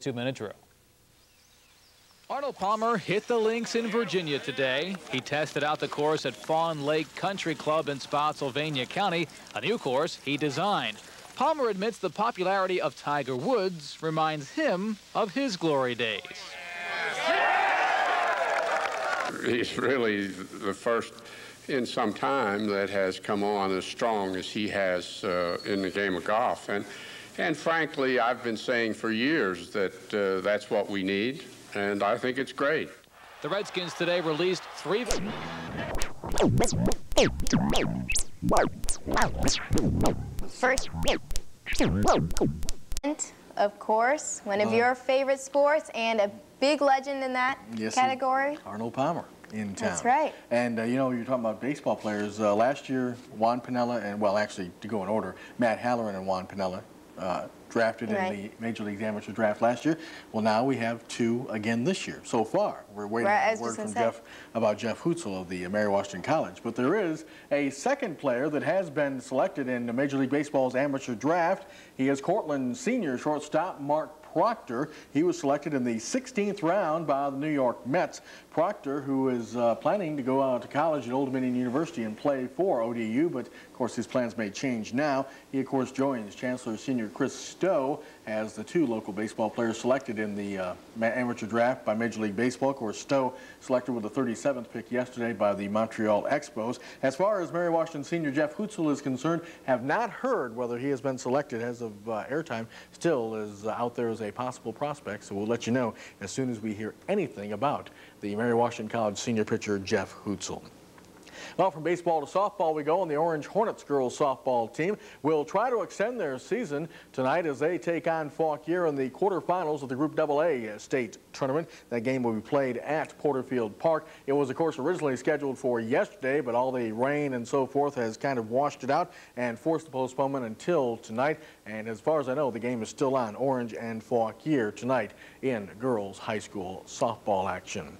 2-minute drill. Arnold Palmer hit the links in Virginia today. He tested out the course at Fawn Lake Country Club in Spotsylvania County, a new course he designed. Palmer admits the popularity of Tiger Woods reminds him of his glory days. He's really the first in some time that has come on as strong as he has in the game of golf. And frankly, I've been saying for years that that's what we need. And I think it's great. The Redskins today released 3. First, of course, one of your favorite sports and a big legend in that category. Arnold Palmer in town. That's right. And, you know, you're talking about baseball players. Last year, Juan Pinella and, well, actually, to go in order, Matt Halloran and Juan Pinella drafted in the Major League Amateur draft last year. Well, now we have 2 again this year so far. We're waiting for word from Jeff about Jeff Hutzel of the Mary Washington College. But there is a second player that has been selected in the Major League Baseball's amateur draft. He is Cortland senior shortstop Mark Proctor. He was selected in the 16th round by the New York Mets. Proctor, who is planning to go out to college at Old Dominion University and play for ODU, but of course his plans may change now. He of course joins Chancellor Senior Chris Stowe as the 2 local baseball players selected in the amateur draft by Major League Baseball. Of course, Stowe selected with the 37th pick yesterday by the Montreal Expos. As far as Mary Washington senior Jeff Hutzel is concerned, have not heard whether he has been selected as of airtime. Still is out there as a possible prospect, so we'll let you know as soon as we hear anything about the Mary Washington College senior pitcher Jeff Hutzel. Well, from baseball to softball we go, and the Orange Hornets girls softball team will try to extend their season tonight as they take on Fauquier in the quarterfinals of the Group AA state tournament. That game will be played at Porterfield Park. It was, of course, originally scheduled for yesterday, but all the rain and so forth has kind of washed it out and forced the postponement until tonight. And as far as I know, the game is still on, Orange and Fauquier tonight in girls high school softball action.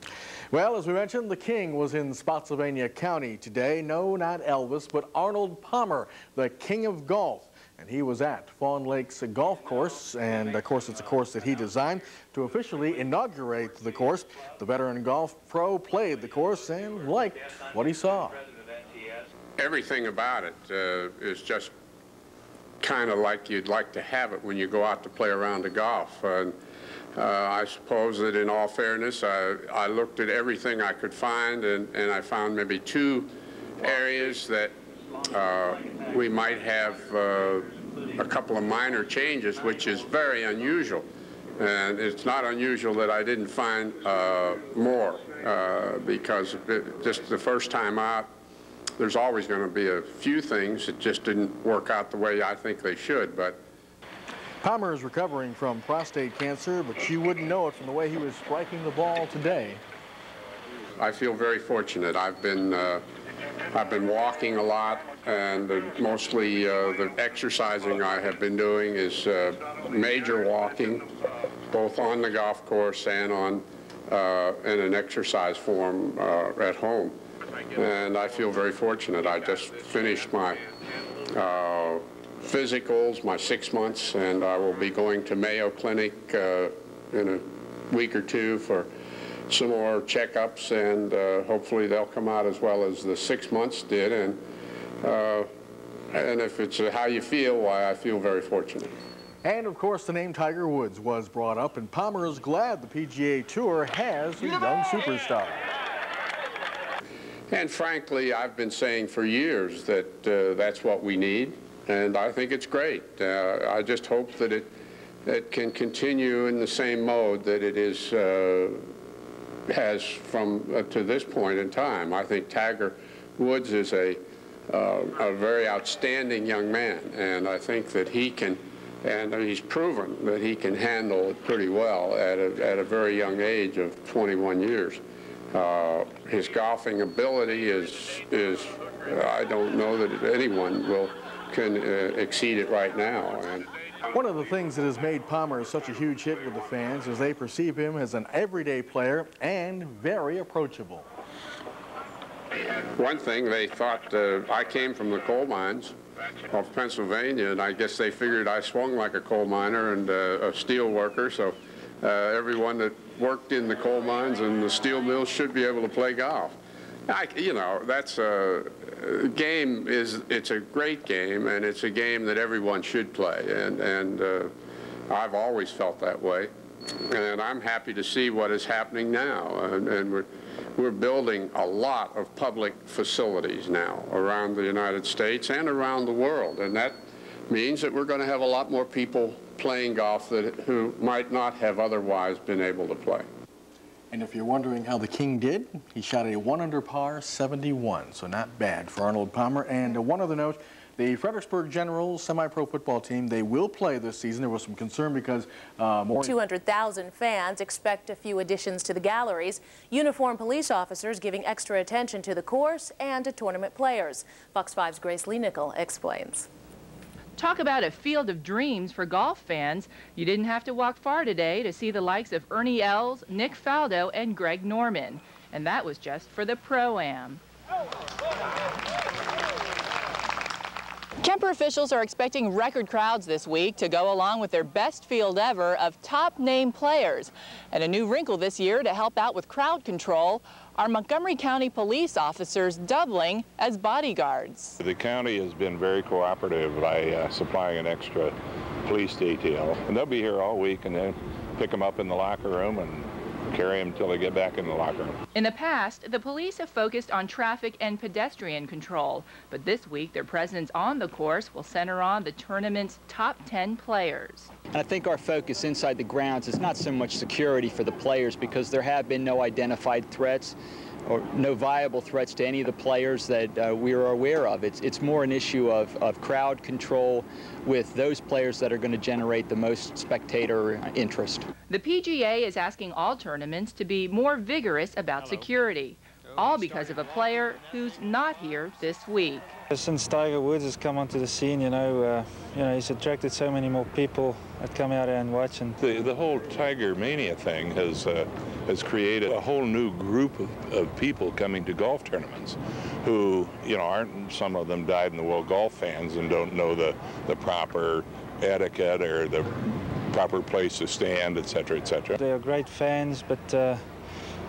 Well, as we mentioned, the king was in Spotsylvania County today. No, not Elvis, but Arnold Palmer, the king of golf. And he was at Fawn Lake's golf course, and of course it's a course that he designed to officially inaugurate the course. The veteran golf pro played the course and liked what he saw. Everything about it is just kind of like you'd like to have it when you go out to play around the golf. I suppose that in all fairness, I looked at everything I could find, and I found maybe 2 areas that we might have a couple of minor changes, which is very unusual. And it's not unusual that I didn't find more, because just the first time out, there's always going to be a few things that just didn't work out the way I think they should. But Palmer is recovering from prostate cancer, but you wouldn't know it from the way he was striking the ball today. I feel very fortunate. I've been walking a lot, and mostly the exercising I have been doing is major walking, both on the golf course and on in an exercise form at home. And I feel very fortunate. I just finished my physicals, my 6 months, and I will be going to Mayo Clinic in a week or 2 for some more checkups, and hopefully they'll come out as well as the 6 months did. And if it's how you feel, why, I feel very fortunate. And of course the name Tiger Woods was brought up, and Palmer is glad the PGA Tour has a young superstar. And frankly, I've been saying for years that that's what we need, and I think it's great. I just hope that it can continue in the same mode that it is has from to this point in time. I think Tiger Woods is a very outstanding young man, and I think that he can, and he's proven that he can handle it pretty well at a very young age of 21 years. His golfing ability is I don't know that anyone can exceed it right now. And one of the things that has made Palmer such a huge hit with the fans is they perceive him as an everyday player and very approachable. One thing, they thought I came from the coal mines of Pennsylvania, and I guess they figured I swung like a coal miner and a steel worker, so everyone that worked in the coal mines and the steel mills should be able to play golf. You know, that's a game. It's a great game, and it's a game that everyone should play. And I've always felt that way. And I'm happy to see what is happening now. And we're building a lot of public facilities now around the United States and around the world. And that means that we're going to have a lot more people playing golf who might not have otherwise been able to play. And if you're wondering how the King did, he shot a 1 under par 71, so not bad for Arnold Palmer. And one other note, the Fredericksburg Generals semi-pro football team, they will play this season. There was some concern because more 200,000 fans expect a few additions to the galleries. Uniformed police officers giving extra attention to the course and to tournament players. Fox 5's Grace Lee Nickel explains. Talk about a field of dreams for golf fans. You didn't have to walk far today to see the likes of Ernie Els, Nick Faldo, and Greg Norman. And that was just for the Pro-Am. Kemper officials are expecting record crowds this week to go along with their best field ever of top-name players. And a new wrinkle this year to help out with crowd control are Montgomery County police officers doubling as bodyguards. The county has been very cooperative by supplying an extra police detail. And they'll be here all week and then pick them up in the locker room and carry them until they get back in the locker room. In the past, the police have focused on traffic and pedestrian control, but this week their presence on the course will center on the tournament's top 10 players. And I think our focus inside the grounds is not so much security for the players, because there have been no identified threats or no viable threats to any of the players that we are aware of. It's more an issue of crowd control with those players that are going to generate the most spectator interest. The PGA is asking all tournaments to be more vigorous about security, all because of a player who's not here this week. Since Tiger Woods has come onto the scene, you know, he's attracted so many more people that come out here and watch. And the whole Tiger Mania thing has created a whole new group of people coming to golf tournaments who, you know, aren't, some of them dyed-in-the-wool golf fans and don't know the proper etiquette or the proper place to stand, etc., etc. They are great fans, but,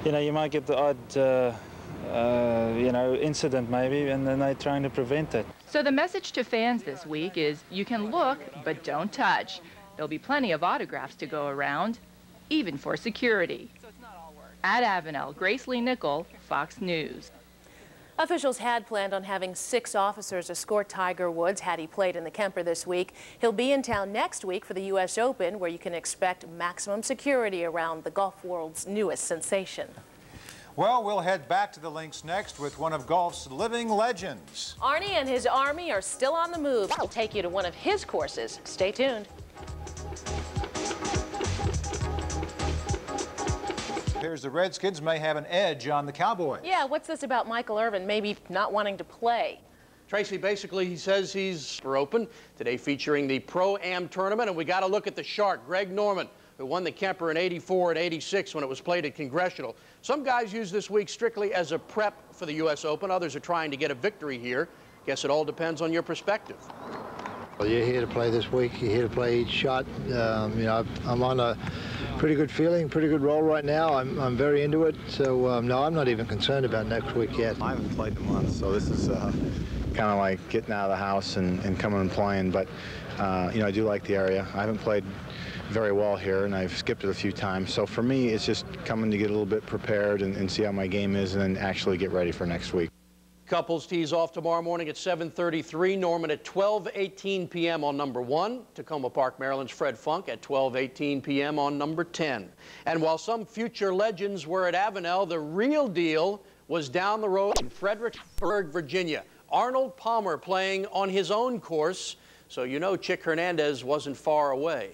you know, you might get the odd you know, incident maybe, and then they're trying to prevent it. So the message to fans this week is you can look, but don't touch. There'll be plenty of autographs to go around, even for security. At Avenel, Grace Lee Nickel, Fox News. Officials had planned on having 6 officers escort Tiger Woods had he played in the Kemper this week. He'll be in town next week for the U.S. Open, where you can expect maximum security around the golf world's newest sensation. Well, we'll head back to the links next with one of golf's living legends. Arnie and his army are still on the move. We'll take you to one of his courses. Stay tuned. Appears the Redskins may have an edge on the Cowboys. Yeah, what's this about Michael Irvin maybe not wanting to play? Tracy, basically, he says he's open today, featuring the Pro-Am tournament, and we got to look at the Shark, Greg Norman, who won the Kemper in '84 and '86 when it was played at Congressional. Some guys use this week strictly as a prep for the U.S. Open. Others are trying to get a victory here. Guess it all depends on your perspective. Well, you're here to play this week. You're here to play each shot. You know, I'm on a pretty good feeling, pretty good roll right now. I'm very into it. So, no, I'm not even concerned about next week yet. I haven't played in months, so this is kind of like getting out of the house and coming and playing. But, you know, I do like the area. I haven't played very well here, and I've skipped it a few times. So for me, it's just coming to get a little bit prepared and see how my game is, and then actually get ready for next week. Couples tees off tomorrow morning at 7:33. Norman at 12:18 p.m. on number 1. Tacoma Park, Maryland's Fred Funk at 12:18 p.m. on number 10. And while some future legends were at Avenel, the real deal was down the road in Fredericksburg, Virginia. Arnold Palmer playing on his own course, so you know Chick Hernandez wasn't far away.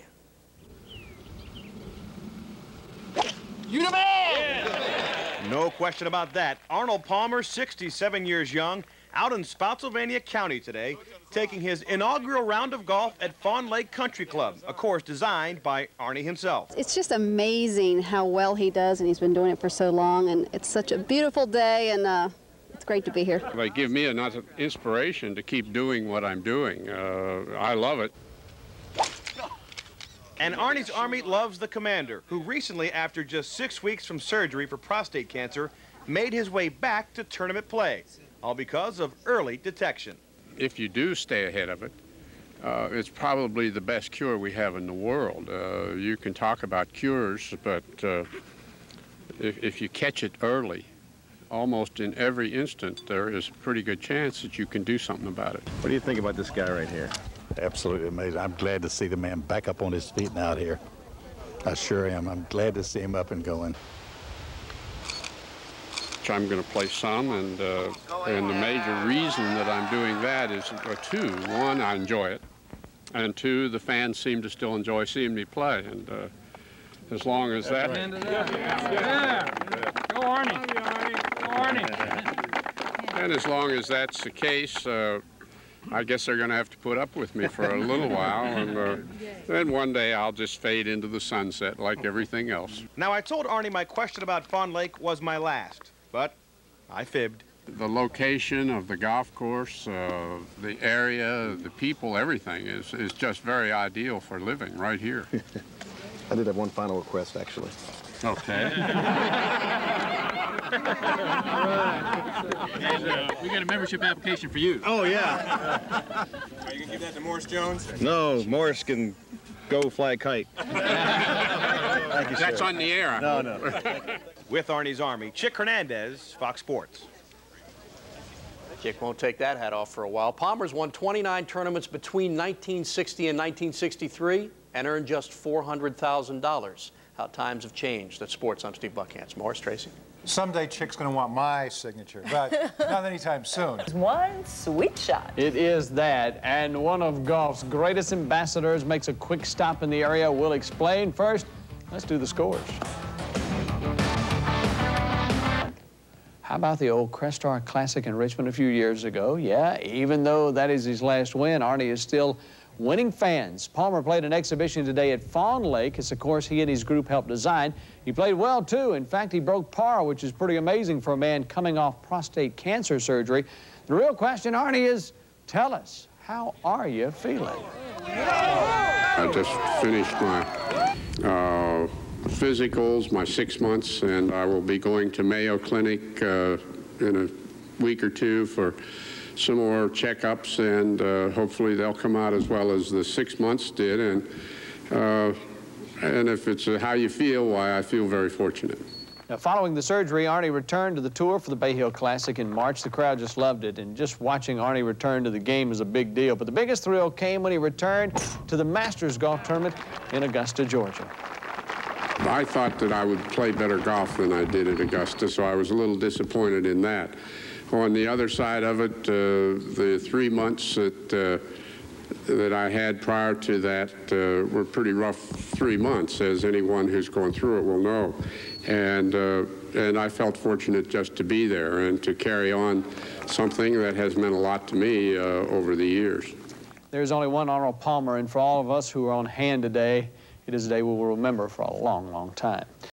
You the man! Yeah. No question about that. Arnold Palmer, 67 years young, out in Spotsylvania County today, taking his inaugural round of golf at Fawn Lake Country Club, a course designed by Arnie himself. It's just amazing how well he does, and he's been doing it for so long, and it's such a beautiful day, and it's great to be here. They give me enough inspiration to keep doing what I'm doing. I love it. And Arnie's Army loves the commander, who recently, after just 6 weeks from surgery for prostate cancer, made his way back to tournament play, all because of early detection. If you do stay ahead of it, it's probably the best cure we have in the world. You can talk about cures, but if you catch it early, almost in every instant, there is a pretty good chance that you can do something about it. What do you think about this guy right here? Absolutely amazing. I'm glad to see the man back up on his feet and out here. I sure am. I'm glad to see him up and going. I'm going to play some, and the major reason that I'm doing that is two. One, I enjoy it, and two, the fans seem to still enjoy seeing me play, and as long as that... Yeah. Go Arnie. Go Arnie. And as long as that's the case, I guess they're going to have to put up with me for a little while, and then one day I'll just fade into the sunset like everything else. Now, I told Arnie my question about Fawn Lake was my last, but I fibbed. The location of the golf course, the area, the people, everything is just very ideal for living right here. I did have one final request, actually. Okay. We got a membership application for you. Oh, yeah. Are you going to give that to Morris Jones? No, Morris can go fly a kite. Thank you, That's sir. on the air. No. With Arnie's Army, Chick Hernandez, Fox Sports. Chick won't take that hat off for a while. Palmer's won 29 tournaments between 1960 and 1963 and earned just $400,000. How times have changed. That's sports. I'm Steve Buckhantz. Morris, Tracy. Someday Chick's going to want my signature, but not anytime soon. One sweet shot. It is that, and one of golf's greatest ambassadors makes a quick stop in the area. We'll explain. First, let's do the scores. How about the old Crestar Classic in Richmond a few years ago? Yeah, even though that is his last win, Arnie is still winning fans. Palmer played an exhibition today at Fawn Lake. It's a course he and his group helped design. He played well, too. In fact, he broke par, which is pretty amazing for a man coming off prostate cancer surgery. The real question, Arnie, is tell us, how are you feeling? I just finished my physicals, my 6 months, and I will be going to Mayo Clinic in a week or two for some more checkups, and hopefully they'll come out as well as the 6 months did. And if it's how you feel, why, I feel very fortunate. Now, following the surgery, Arnie returned to the tour for the Bay Hill Classic in March. The crowd just loved it, and just watching Arnie return to the game is a big deal. But the biggest thrill came when he returned to the Masters Golf Tournament in Augusta, Georgia. I thought that I would play better golf than I did at Augusta, so I was a little disappointed in that. On the other side of it, the 3 months that I had prior to that were pretty rough 3 months, as anyone who's gone through it will know. And I felt fortunate just to be there and to carry on something that has meant a lot to me over the years. There's only one Arnold Palmer, and for all of us who are on hand today, it is a day we will remember for a long, long time.